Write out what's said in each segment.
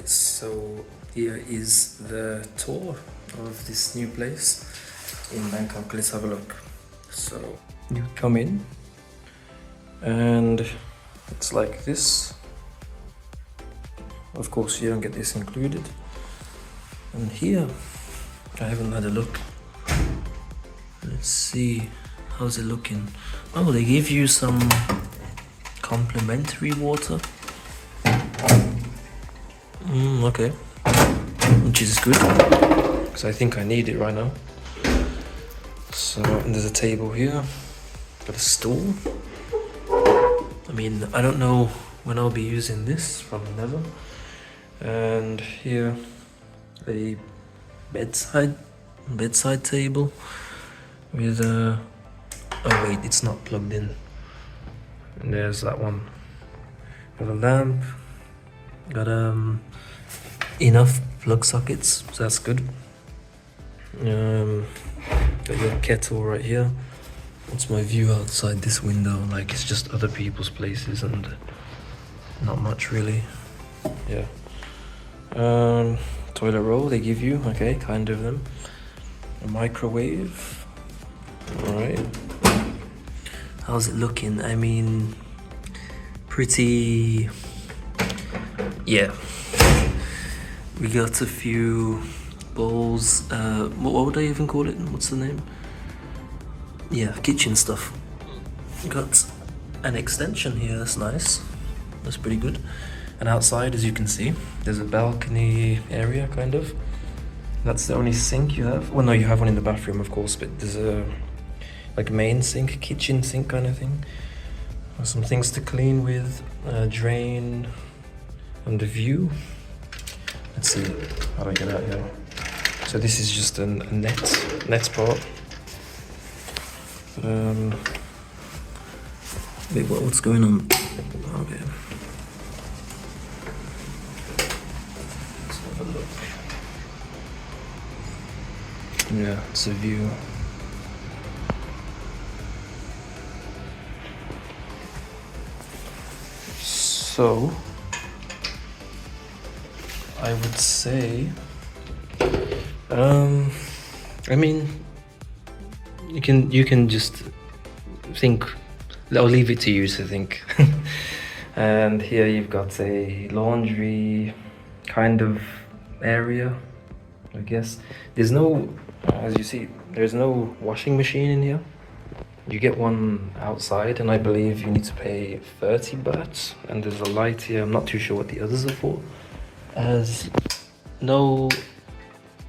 Right, so here is the tour of this new place in Bangkok. Let's have a look. So you come in and it's like this. Of course you don't get this included. And here, I haven't had a look. Let's see, how's it looking? Oh, they give you some complimentary water. Okay, which is good because I think I need it right now. So, and there's a table here, got a stool. I mean, I don't know when I'll be using this, probably never. And here, a bedside table with a, oh wait, it's not plugged in. And there's that one. Got a lamp, got enough plug sockets, so that's good. Got your kettle right here. What's my view outside this window? Like, it's just other people's places and not much really. Yeah. Toilet roll they give you, okay, kind of them. A microwave. Alright. How's it looking? I mean, pretty, yeah. We got a few bowls, what would I even call it? What's the name? Yeah, kitchen stuff. Got an extension here, that's nice. That's pretty good. And outside, as you can see, there's a balcony area, kind of. That's the only sink you have. Well, no, you have one in the bathroom, of course, but there's a like main sink, kitchen sink kind of thing. Some things to clean with, drain, and the view. Let's see, how do I get out here? So this is just a net part. Wait, what's going on? Okay. Let's have a look. Yeah, it's a view. So, I would say, I mean, you can just think. I'll leave it to you to think. And here you've got a laundry kind of area, I guess. There's no, as you see, there's no washing machine in here. You get one outside, and I believe you need to pay 30 baht. And there's a light here. I'm not too sure what the others are for. As no,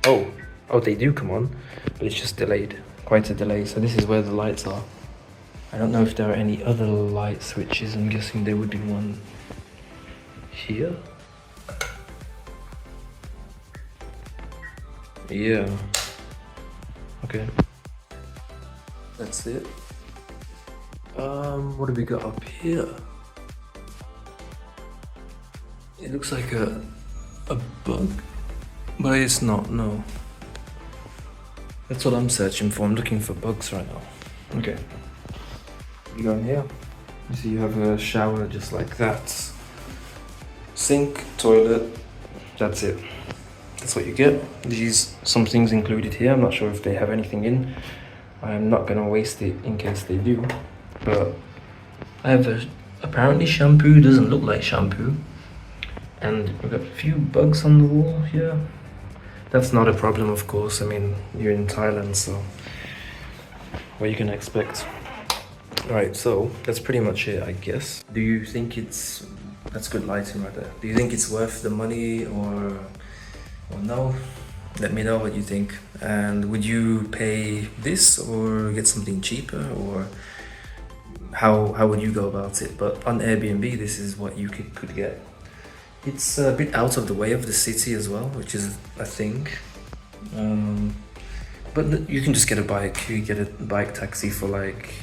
oh, they do come on, but it's just delayed, quite a delay. So this is where the lights are. I don't know if there are any other light switches. I'm guessing there would be one here. Yeah. Okay. That's it. What do we got up here? It looks like a bug, but it's not, no. That's what I'm searching for. I'm looking for bugs right now. Okay. You go in here. You see you have a shower just like that. Sink, toilet, that's it. That's what you get. Some things included here. I'm not sure if they have anything in. I'm not gonna waste it in case they do. But I have apparently shampoo, doesn't look like shampoo. And we've got a few bugs on the wall here. That's not a problem, of course. I mean, you're in Thailand, so what are you gonna expect? Alright, so that's pretty much it, I guess. Do you think that's good lighting right there. Do you think it's worth the money or no? Let me know what you think. And would you pay this or get something cheaper, or how would you go about it? But on Airbnb, this is what you could get. It's a bit out of the way of the city as well, which is a thing. But you can just get a bike. You get a bike taxi for like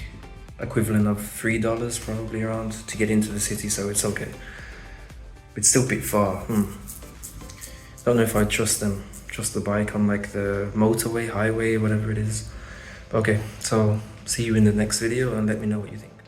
equivalent of $3 probably around to get into the city, so it's okay. It's still a bit far. Don't know if I trust the bike on like the motorway, highway, whatever it is. Okay, so see you in the next video and let me know what you think.